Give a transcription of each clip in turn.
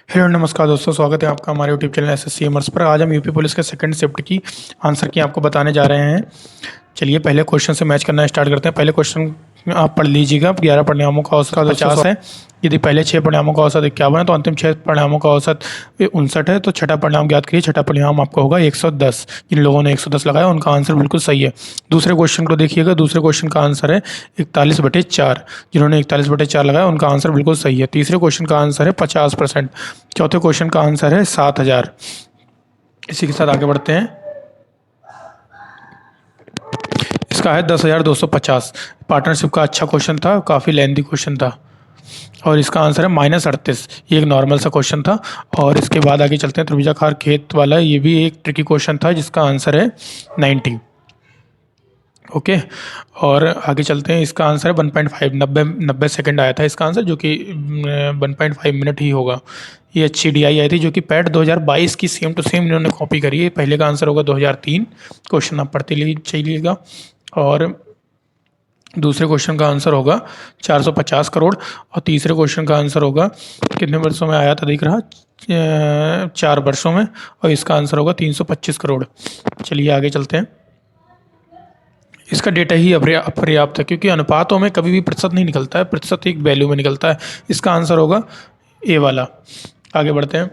Hello नमस्कार दोस्तों, स्वागत है आपका हमारे यूट्यूब चैनल एसएससी एमर्स पर। आज हम यूपी पुलिस के सेकंड शिफ्ट की आंसर की आपको बताने जा रहे हैं। चलिए पहले क्वेश्चन से मैच करना स्टार्ट करते हैं। पहले क्वेश्चन आप पढ़ लीजिएगा। 11 परिणामों का औसत 50 है। यदि पहले 6 परिणामों का औसत 51 है तो अंतिम 6 परिणामों का औसत 59 है। तो छठा परिणाम ज्ञात करिए। छठा परिणाम आपका होगा 110। जिन लोगों ने 110 लगाया उनका आंसर बिल्कुल सही है। दूसरे क्वेश्चन को देखिएगा। दूसरे क्वेश्चन का आंसर है 41/4। जिन्होंने 41/4 लगाया उनका आंसर बिल्कुल सही है। तीसरे क्वेश्चन का आंसर है 50%। चौथे क्वेश्चन का आंसर है 7,000। इसी के साथ आगे बढ़ते हैं। इसका है 10,250। पार्टनरशिप का अच्छा क्वेश्चन था, काफ़ी लेंथी क्वेश्चन था। और इसका आंसर है -38। ये एक नॉर्मल सा क्वेश्चन था। और इसके बाद आगे चलते हैं। त्रिभुजाकार खेत वाला, ये भी एक ट्रिकी क्वेश्चन था जिसका आंसर है 90। ओके। और आगे चलते हैं। इसका आंसर है 1.5। 90 सेकंड आया था इसका आंसर, जो कि 1.5 मिनट ही होगा। ये अच्छी DI आई थी, जो कि पैट 2022 की सेम टू सेम इन्होंने कॉपी करी है। पहले का आंसर होगा 2003। क्वेश्चन आप पढ़ते चलिएगा। और दूसरे क्वेश्चन का आंसर होगा 450 करोड़। और तीसरे क्वेश्चन का आंसर होगा कितने वर्षों में आया था, दिख रहा 4 वर्षों में। और इसका आंसर होगा 325 करोड़। चलिए आगे चलते हैं। इसका डेटा ही अपर्याप्त है, क्योंकि अनुपातों में कभी भी प्रतिशत नहीं निकलता है, प्रतिशत एक वैल्यू में निकलता है। इसका आंसर होगा ए वाला। आगे बढ़ते हैं।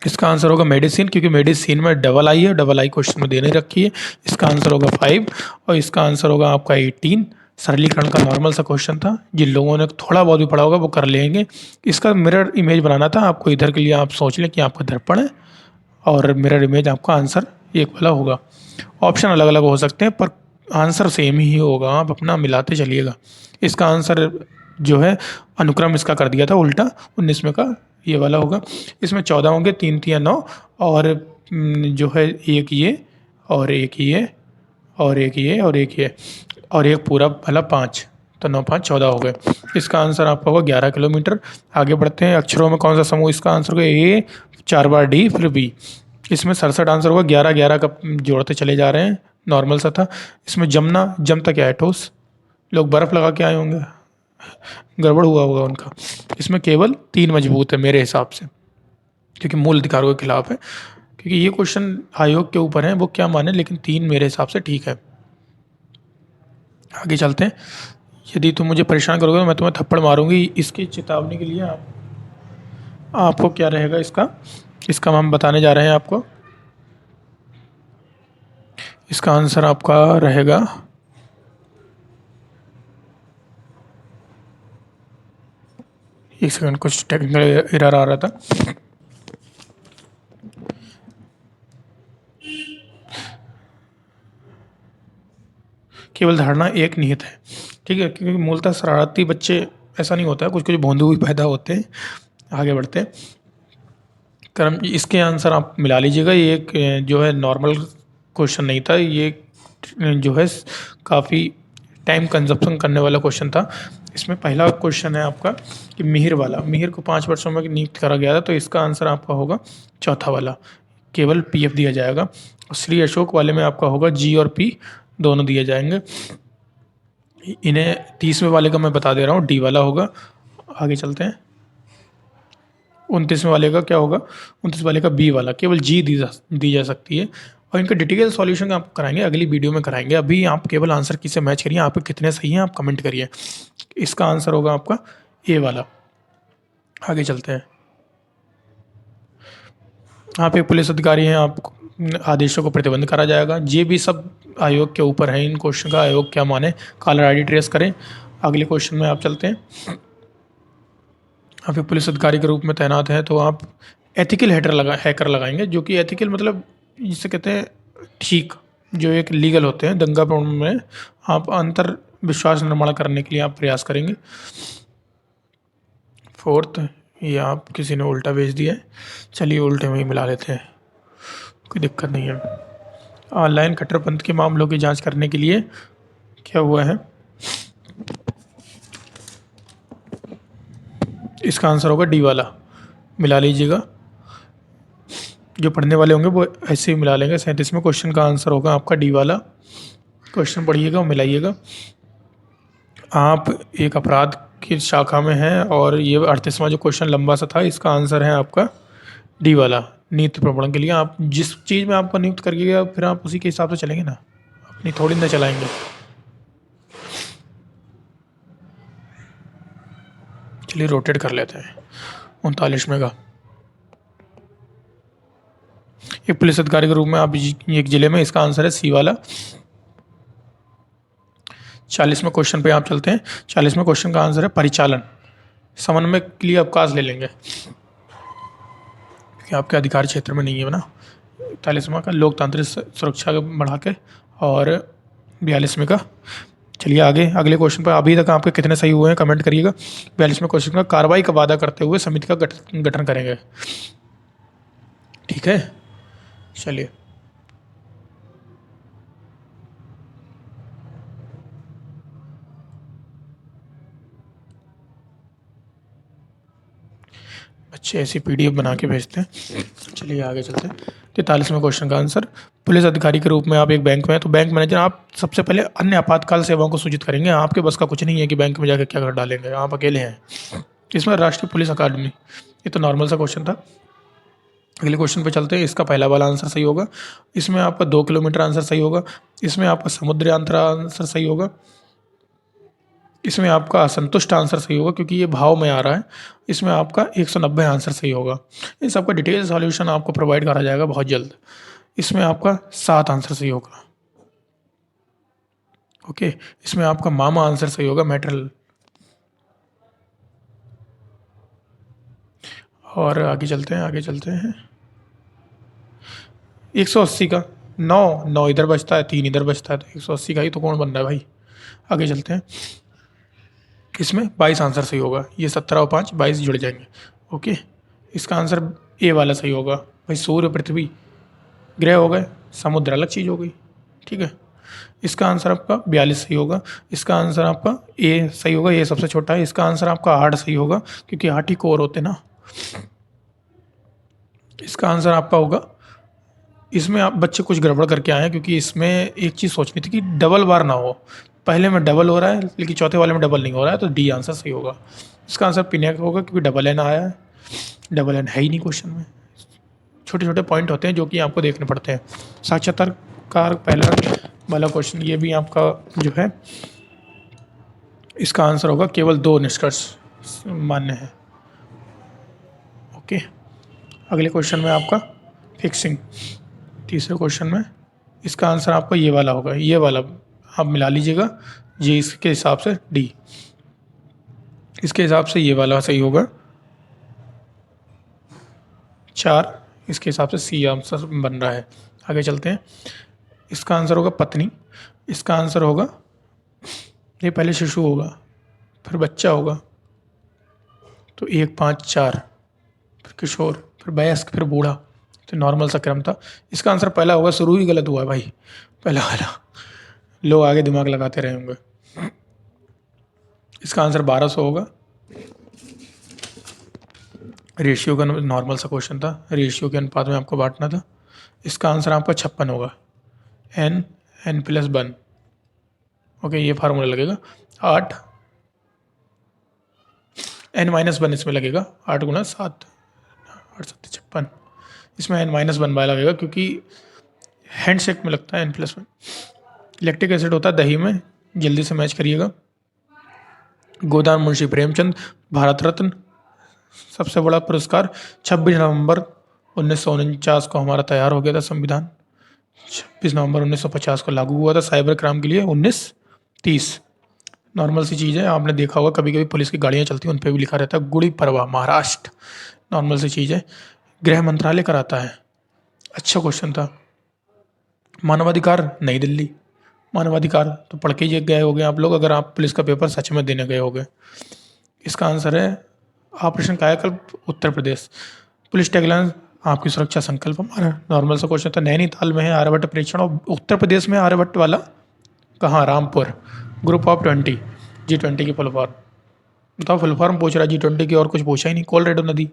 इसका आंसर होगा मेडिसिन, क्योंकि मेडिसिन में डबल आई है, डबल आई क्वेश्चन में दे नहीं रखी है। इसका आंसर होगा 5। और इसका आंसर होगा आपका 18। सरलीकरण का नॉर्मल सा क्वेश्चन था। जिन लोगों ने थोड़ा बहुत भी पढ़ा होगा वो कर लेंगे। इसका मिरर इमेज बनाना था आपको। इधर के लिए आप सोच लें कि आपका दर्पण है और मिरर इमेज आपका आंसर एक वाला होगा। ऑप्शन अलग अलग हो सकते हैं पर आंसर सेम ही होगा। आप अपना मिलाते चलिएगा। इसका आंसर जो है अनुक्रम इसका कर दिया था उल्टा। 19 में का ये वाला होगा। इसमें 14 होंगे, 3 3 9। और जो है एक ये और एक ये और एक ये और एक ये और एक पूरा वाला 5। तो 9 5 14 हो गए। इसका आंसर आपका होगा 11 किलोमीटर। आगे बढ़ते हैं। अक्षरों में कौन सा समूह, इसका आंसर होगा ए 4 बार डी फिर बी। इसमें 67 आंसर होगा। 11 11 का जोड़ते चले जा रहे हैं, नॉर्मल सा था। इसमें जमना, जमता क्या है, ठोस। लोग बर्फ़ लगा के आए होंगे, गड़बड़ हुआ होगा उनका। इसमें केवल 3 मजबूत है मेरे हिसाब से, क्योंकि मूल अधिकारों के खिलाफ है। क्योंकि ये क्वेश्चन आयोग के ऊपर है, वो क्या माने, लेकिन 3 मेरे हिसाब से ठीक है। आगे चलते हैं। यदि तुम मुझे परेशान करोगे तो मैं तुम्हें थप्पड़ मारूंगी। इसकी चेतावनी के लिए आपको क्या रहेगा इसका, इसका हम बताने जा रहे हैं आपको। इसका आंसर आपका रहेगा एक सेकंड, कुछ टेक्निकल एरर आ रहा था। केवल धारणा एक निहित है, ठीक है। क्योंकि मूलतः शरारती बच्चे ऐसा नहीं होता है, कुछ कुछ भोंदू भी पैदा होते हैं। आगे बढ़ते हैं। कर्म, इसके आंसर आप मिला लीजिएगा। ये एक जो है नॉर्मल क्वेश्चन नहीं था, ये जो है काफ़ी टाइम कंजप्शन करने वाला क्वेश्चन था। इसमें पहला क्वेश्चन है आपका कि मिहिर वाला, मिहिर को 5 वर्षों में नियुक्त करा गया था। तो इसका आंसर आपका होगा चौथा वाला, केवल PF दिया जाएगा। और श्री अशोक वाले में आपका होगा G और P दोनों दिए जाएंगे। इन्हें 30वें वाले का मैं बता दे रहा हूँ, D वाला होगा। आगे चलते हैं। 29वें वाले का क्या होगा, 29 वाले का B वाला, केवल G दी जा सकती है। और इनका डिटेल सॉल्यूशन आप कराएंगे, अगली वीडियो में कराएंगे। अभी आप केवल आंसर किससे मैच करिए, आपके कितने सही हैं आप कमेंट करिए। इसका आंसर होगा आपका A वाला। आगे चलते हैं। आप एक पुलिस अधिकारी हैं, आप आदेशों को प्रतिबंध करा जाएगा। ये भी सब आयोग के ऊपर है। इन क्वेश्चन का आयोग क्या माने, कॉलर ID ट्रेस करें। अगले क्वेश्चन में आप चलते हैं। आप एक पुलिस अधिकारी के रूप में तैनात हैं, तो आप एथिकल हैकर लगाएंगे। जो कि एथिकल मतलब जिसे कहते हैं ठीक, जो एक लीगल होते हैं। दंगा प्रवण में आप अंतर विश्वास निर्माण करने के लिए आप प्रयास करेंगे। फोर्थ, ये आप किसी ने उल्टा भेज दिया है, चलिए उल्टे में ही मिला लेते हैं, कोई दिक्कत नहीं है। ऑनलाइन कट्टरपंथ के मामलों की जांच करने के लिए क्या हुआ है, इसका आंसर होगा D वाला। मिला लीजिएगा। जो पढ़ने वाले होंगे वो ऐसे ही मिला लेंगे। 37वें क्वेश्चन का आंसर होगा आपका D वाला। क्वेश्चन पढ़िएगा और मिलाइएगा। आप एक अपराध की शाखा में है और ये 38वां जो क्वेश्चन लंबा सा था, इसका आंसर है आपका डी वाला। नियुक्त प्रमाण के लिए आप जिस चीज़ में आपको नियुक्त करिएगा फिर आप उसी के हिसाब से चलेंगे ना, अपनी थोड़ी ना चलाएंगे। चलिए रोटेट कर लेते हैं 39वें का। एक पुलिस अधिकारी के रूप में आप एक जिले में, इसका आंसर है सी वाला। 40वें क्वेश्चन पे आप चलते हैं। 40वें क्वेश्चन का आंसर है परिचालन। समन्वय के लिए अवकाश ले लेंगे क्योंकि आपके अधिकार क्षेत्र में नहीं है ना। 41वां का लोकतांत्रिक सुरक्षा बढ़ा के, और 42वें का। चलिए आगे अगले क्वेश्चन पर अभी तक आपके कितने सही हुए हैं कमेंट करिएगा। 42वें क्वेश्चन का कार्रवाई का वादा करते हुए समिति का गठन करेंगे। ठीक है, चलिए बच्चे ऐसी पीडीएफ बना के भेजते हैं। चलिए आगे चलते हैं। 43वें क्वेश्चन का आंसर, पुलिस अधिकारी के रूप में आप एक बैंक में हैं तो बैंक मैनेजर आप सबसे पहले अन्य आपातकाल सेवाओं को सूचित करेंगे। आपके बस का कुछ नहीं है कि बैंक में जाकर क्या कर डालेंगे, आप अकेले हैं। इसमें राष्ट्रीय पुलिस अकादमी, ये तो नॉर्मल सा क्वेश्चन था। अगले क्वेश्चन पे चलते हैं। इसका पहला वाला आंसर सही होगा। इसमें आपका 2 किलोमीटर आंसर सही होगा। इसमें आपका समुद्री अंतराल आंसर सही होगा। इसमें आपका असंतुष्ट आंसर सही होगा क्योंकि ये भाव में आ रहा है। इसमें आपका 190 आंसर सही होगा। इन सबका डिटेल सॉल्यूशन आपको प्रोवाइड करा जाएगा बहुत जल्द। इसमें आपका 7 आंसर सही होगा। ओके, इसमें आपका मामा आंसर सही होगा, मेटेरियल। और आगे चलते हैं, आगे चलते हैं। 180 का 9 इधर बचता है, 3 इधर बचता है, तो 180 का ही तो कौन बन रहा है भाई। आगे चलते हैं। इसमें 22 आंसर सही होगा। ये 17 और 5 22 जुड़ जाएंगे। ओके, इसका आंसर ए वाला सही होगा। भाई सूर्य पृथ्वी ग्रह हो गए, समुद्र अलग चीज़ हो गई। ठीक है, इसका आंसर आपका 42 सही होगा। इसका आंसर आपका ए सही होगा, ये सबसे छोटा है। इसका आंसर आपका 8 सही होगा क्योंकि 8 ही कोर होते ना। इसका आंसर आपका होगा, इसमें आप बच्चे कुछ गड़बड़ करके आए हैं क्योंकि इसमें एक चीज़ सोचनी थी कि डबल बार ना हो। पहले में डबल हो रहा है लेकिन चौथे वाले में डबल नहीं हो रहा है, तो डी आंसर सही होगा। इसका आंसर पिनेक होगा क्योंकि डबल एन आया है। डबल एन है ही नहीं क्वेश्चन में। छोटे छोटे पॉइंट होते हैं जो कि आपको देखने पड़ते हैं। साक्षात्कार पहला वाला क्वेश्चन, ये भी आपका जो है इसका आंसर होगा केवल 2 निष्कर्ष मान्य है। ओके, अगले क्वेश्चन में आपका फिक्सिंग। तीसरे क्वेश्चन में इसका आंसर आपका ये वाला होगा, ये वाला आप मिला लीजिएगा। ये इसके हिसाब से डी, इसके हिसाब से ये वाला सही होगा। 4, इसके हिसाब से सी आंसर बन रहा है। आगे चलते हैं। इसका आंसर होगा पत्नी। इसका आंसर होगा, ये पहले शिशु होगा फिर बच्चा होगा, तो 1 5 4, फिर किशोर, फिर वयस्क, फिर बूढ़ा। तो नॉर्मल सा क्रम था। इसका आंसर पहला होगा। शुरू ही गलत हुआ है भाई, पहला वाला। लोग आगे दिमाग लगाते रहे होंगे। इसका आंसर 1200 होगा। रेशियो का नॉर्मल सा क्वेश्चन था, रेशियो के अनुपात में आपको बांटना था। इसका आंसर आपका 56 होगा। n+1। ओके, ये फार्मूला लगेगा। 8 n-1 इसमें लगेगा। 8 गुना 7, 8 7 56। इसमें n-1 बाय लगेगा क्योंकि हैंडशेक में लगता है n+1। लैक्टिक एसिड होता है दही में, जल्दी से मैच करिएगा। गोदान मुंशी प्रेमचंद भारत रत्न सबसे बड़ा पुरस्कार 26 नवंबर 1949 को हमारा तैयार हो गया था संविधान। 26 नवंबर 1950 को लागू हुआ था साइबर क्राइम के लिए। 1930 नॉर्मल सी चीज़ है, आपने देखा होगा कभी कभी पुलिस की गाड़ियाँ चलती हैं उन पर भी लिखा रहता है गुड़ी पड़वा महाराष्ट्र। नॉर्मल सी चीज़ है। गृह मंत्रालय कराता है। अच्छा क्वेश्चन था। मानवाधिकार नई दिल्ली। मानवाधिकार तो पढ़ के ही गए होगे आप लोग अगर आप पुलिस का पेपर सच में देने गए होगे। इसका आंसर है ऑपरेशन कायाकल्प उत्तर प्रदेश। पुलिस टैगलाइन आपकी सुरक्षा संकल्प। हमारा नॉर्मल सा क्वेश्चन था। नैनीताल में है आर्यभट्ट परीक्षण और उत्तर प्रदेश में आर्यभट्ट वाला कहाँ, रामपुर। ग्रुप ऑफ 20, G20 की फुल फॉर्म बताओ। फुल फॉर्म पूछ रहा है G20 की, और कुछ पूछा ही नहीं। कोलरेडो नदी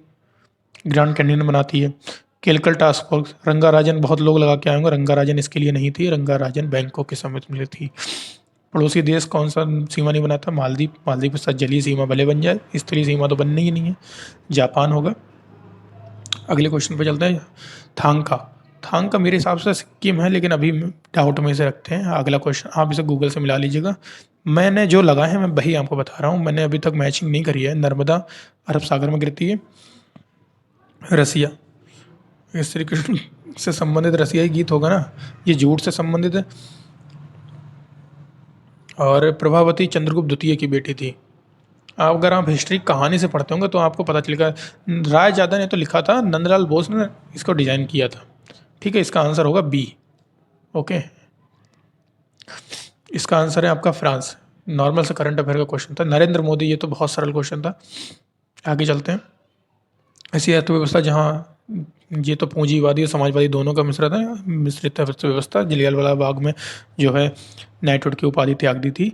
ग्रैंड कैंयन बनाती है। केलकल टास्क फोर्स। रंगा राजन बहुत लोग लगा के आए होंगे, रंगा राजन इसके लिए नहीं थी, रंगा राजन बैंकों के समिति में थी। पड़ोसी देश कौन सा सीमा नहीं बनाता? मालदीव। मालदीव के साथ जलीय सीमा भले बन जाए, स्थलीय सीमा तो बननी ही नहीं है। जापान होगा। अगले क्वेश्चन पे चलते हैं। थांग का मेरे हिसाब से सिक्किम है, लेकिन अभी डाउट में से रखते हैं। अगला क्वेश्चन आप इसे गूगल से मिला लीजिएगा। मैंने जो लगा है मैं वही आपको बता रहा हूँ, मैंने अभी तक मैचिंग नहीं करी है। नर्मदा अरब सागर में गिरती है। रसिया, ये श्री कृष्ण से संबंधित रसियाई गीत होगा ना, ये झूठ से संबंधित है। और प्रभावती चंद्रगुप्त द्वितीय की बेटी थी। आप अगर आप हिस्ट्री कहानी से पढ़ते होंगे तो आपको पता चलेगा। राय ज्यादा ने तो लिखा था, नंदलाल बोस ने इसको डिजाइन किया था। ठीक है, इसका आंसर होगा बी। ओके, इसका आंसर है आपका फ्रांस। नॉर्मल से करंट अफेयर का क्वेश्चन था। नरेंद्र मोदी, ये तो बहुत सरल क्वेश्चन था। आगे चलते हैं। ऐसी अर्थव्यवस्था जहाँ, ये तो पूंजीवादी और समाजवादी दोनों का मिश्रण है, मिश्रित अर्थव्यवस्था। जलियांवाला बाग में जो है नाइटहुड की उपाधि त्याग दी थी।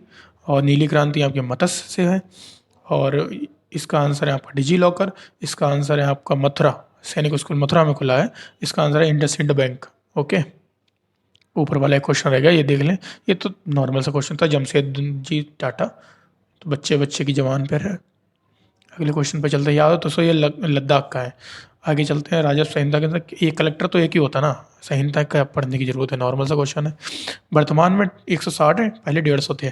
और नीली क्रांति आपके मत्स्य से है। और इसका आंसर है आपका डिजी लॉकर। इसका आंसर है आपका मथुरा, सैनिक स्कूल मथुरा में खुला है। इसका आंसर है इंडसइंड बैंक। ओके, ऊपर वाला एक क्वेश्चन रहेगा, ये देख लें। ये तो नॉर्मल सा क्वेश्चन था, जमशेदजी टाटा। तो बच्चे बच्चे की जवान पर है। अगले क्वेश्चन पे चलते हैं। याद हो तो सो ये लद्दाख का है। आगे चलते हैं। राजस्व संहिता के अंदर एक कलेक्टर तो एक ही होता ना, संहिता का पढ़ने की जरूरत है, नॉर्मल सा क्वेश्चन है। वर्तमान में 160 है, पहले 150 थे।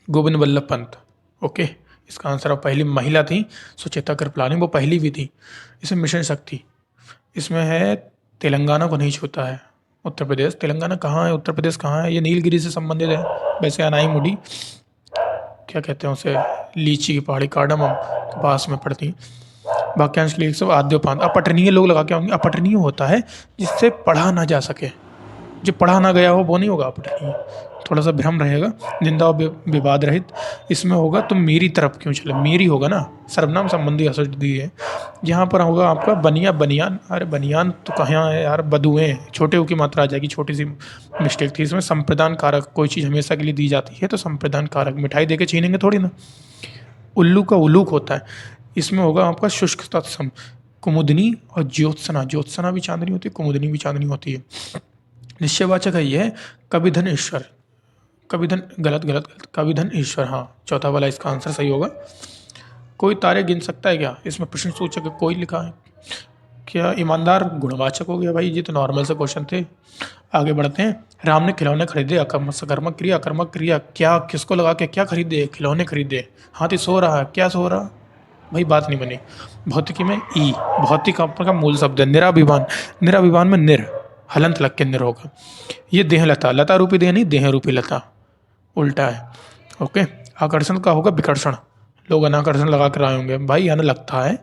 गोविंद वल्लभ पंत। ओके, इसका आंसर अब पहली महिला थी सुचेता कृपलानी, वो पहली भी थी। इसमें मिशन शक्ति, इसमें है तेलंगाना को नहीं छूता है। उत्तर प्रदेश, तेलंगाना कहाँ है, उत्तर प्रदेश कहाँ है? ये नीलगिरी से संबंधित है। वैसे अनाई मुडी, क्या कहते हैं उसे, लीची की पहाड़ी कार्डमम के पास में पड़ती है। वाक्यांश के लिए सब आद्योपांत। अपठनीय लोग लगा के आएंगे। अपठनीय होता है जिससे पढ़ा ना जा सके, जो पढ़ा ना गया हो वो नहीं होगा अपठनीय। थोड़ा सा भ्रम रहेगा। निंदा और विवाद रहित, इसमें होगा तो मेरी तरफ क्यों चले, मेरी होगा ना। सर्वनाम संबंधी अशुद्धि है। यहाँ पर होगा आपका बनिया बनियान। अरे बनियान तो कहाँ है यार, बधुएं, छोटे ऊ की मात्रा आ जाएगी, छोटी सी मिस्टेक थी इसमें। संप्रदान कारक, कोई चीज़ हमेशा के लिए दी जाती है तो संप्रदान कारक, मिठाई दे के छीनेंगे थोड़ी ना। उल्लू का उलूक होता है, इसमें होगा आपका शुष्क तत्सम। कुमुदनी और ज्योत्सना, ज्योत्सना भी चांदनी होती है, कुमुदनी भी चांदनी होती है। निश्चयवाचक है ये, कविधन ईश्वर। कविधन गलत गलत गलत, कविधन ईश्वर, हाँ चौथा वाला इसका आंसर सही होगा। कोई तारे गिन सकता है क्या, इसमें प्रश्न सूचक है, कोई लिखा है क्या? ईमानदार गुणवाचक हो गया भाई, ये तो नॉर्मल से क्वेश्चन थे। आगे बढ़ते हैं। राम ने खिलौने खरीदे, सकर्मक क्रिया, अकर्मक क्रिया, क्या किसको लगा के क्या खरीदे? खिलौने खरीदे। हाथी सो रहा है, क्या सो रहा भाई, बात नहीं बनी। भौतिकी में ई, भौतिक का मूल शब्द है। निराभिमान, निराभिमान में निर, हलंत लग के निर होगा। ये देह लता, लता रूपी देह नहीं, देह रूपी लता, उल्टा है। ओके, आकर्षण का होगा विकर्षण। लोग अनाकर्षण लगा कर आए होंगे भाई, अन लगता है,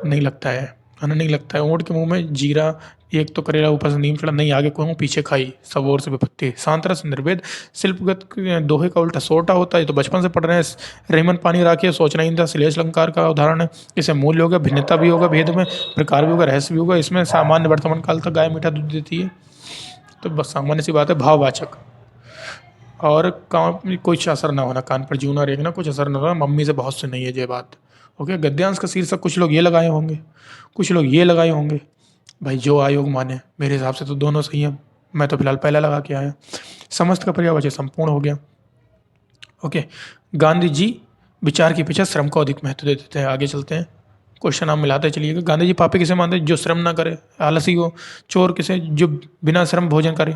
नहीं लगता है, अन नहीं लगता है। ऊँट के मुंह में जीरा, एक तो करेला ऊपर से नीम चढ़ा, नहीं आगे कहूँ पीछे खाई, सब ओर से विपत्ति। सांतरस निर्वेद, शिल्पगत दोहे का उल्टा सोटा होता है, ये तो बचपन से पढ़ रहे हैं। रेमन पानी राखिए, सोचना ही था, श्लेष अलंकार का उदाहरण है। इसे मूल्य होगा, भिन्नता भी होगा, भेद में प्रकार भी होगा, रहस्य भी होगा। इसमें सामान्य वर्तमान काल तक गाय मीठा दूध देती है, तो बस सामान्य सी बात है। भाववाचक, और कान में कुछ असर ना होना, कान पर जूना रेंगना, कुछ असर ना होना, मम्मी से बहुत सुनी है ये बात। ओके, गद्यांश का शीर्षक कुछ लोग ये लगाए होंगे, कुछ लोग ये लगाए होंगे। भाई जो आयोग माने, मेरे हिसाब से तो दोनों सही हैं। मैं तो फिलहाल पहला लगा के आया। समस्त का पर्यायवाची संपूर्ण हो गया। ओके, गांधी जी विचार के पीछे श्रम को अधिक महत्व देते थे। आगे चलते हैं, क्वेश्चन आप मिलाते चलिएगा। गांधी जी पापी किसे मानते? जो श्रम ना करे, आलसी हो। चोर किसे? जो बिना श्रम भोजन करे,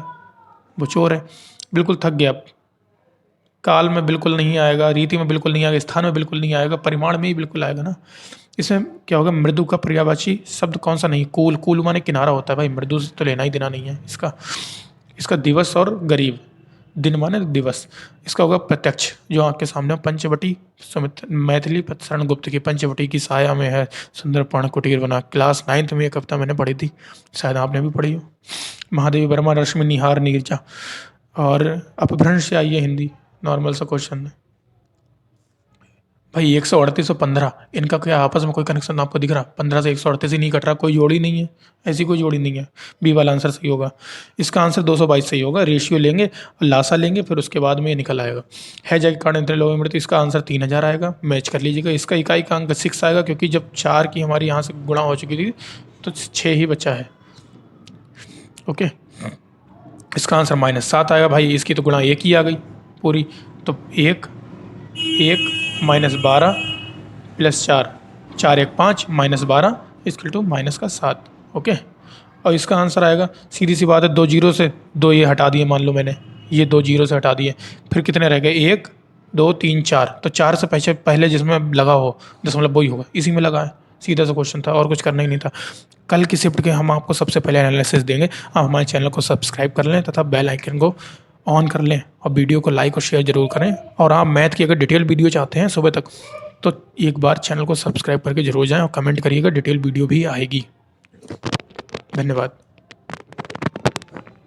वो चोर है। बिल्कुल थक गया, काल में बिल्कुल नहीं आएगा, रीति में बिल्कुल नहीं आएगा, स्थान में बिल्कुल नहीं आएगा, परिमाण में ही बिल्कुल आएगा ना। इसमें क्या होगा? मृदु का पर्यायवाची शब्द कौन सा नहीं? कूल, कूल माने किनारा होता है भाई, मृदु से तो लेना ही देना नहीं है इसका। इसका दिवस और गरीब, दिन माने दिवस। इसका होगा प्रत्यक्ष, जो आँख के सामने। पंचवटी मैथिली शरण गुप्त की पंचवटी की साया में है सुंदरपर्ण कुटीर बना। क्लास 9th में एक कविता मैंने पढ़ी थी, शायद आपने भी पढ़ी हो। महादेवी वर्मा, रश्मि निहार नीरजा। और अपभ्रंश से आई है हिंदी, नॉर्मल सा क्वेश्चन है भाई। 138 और 15, इनका क्या आपस में कोई कनेक्शन आपको दिख रहा? 15 से 138 ही नहीं कट रहा, कोई जोड़ी नहीं है, ऐसी कोई जोड़ी नहीं है। बी वाला आंसर सही होगा। इसका आंसर 222 सही होगा। रेशियो लेंगे और लासा लेंगे, फिर उसके बाद में ये निकल आएगा। है जगह कारण इतने लोगों में मृत्यु, इसका आंसर 3000 आएगा। मैच कर लीजिएगा। इसका इकाई का अंक 6 आएगा, क्योंकि जब 4 की हमारी यहाँ से गुणा हो चुकी थी तो 6 ही बचा है। ओके, इसका आंसर -7 आएगा भाई, इसकी तो गुणा 1 ही आ गई पूरी। तो 1 1 -12 प्लस 4, 4 1 5 -12 इक्वल टू -7। ओके, और इसका आंसर आएगा, सीधी सी बात है, 2 जीरो से 2 ये हटा दिए, मान लो मैंने ये 2 जीरो से हटा दिए, फिर कितने रह गए, 1 2 3 4, तो 4 से पहले जिसमें लगा हो दशमलव वही होगा, इसी में लगा है। सीधा सा क्वेश्चन था और कुछ करना ही नहीं था। कल की शिफ्ट के हम आपको सबसे पहले एनालिसिस देंगे। आप हमारे चैनल को सब्सक्राइब कर लें तथा बेल आइकन को ऑन कर लें और वीडियो को लाइक और शेयर जरूर करें। और आप मैथ की अगर डिटेल वीडियो चाहते हैं सुबह तक, तो एक बार चैनल को सब्सक्राइब करके जरूर जाएं और कमेंट करिएगा, डिटेल वीडियो भी आएगी। धन्यवाद।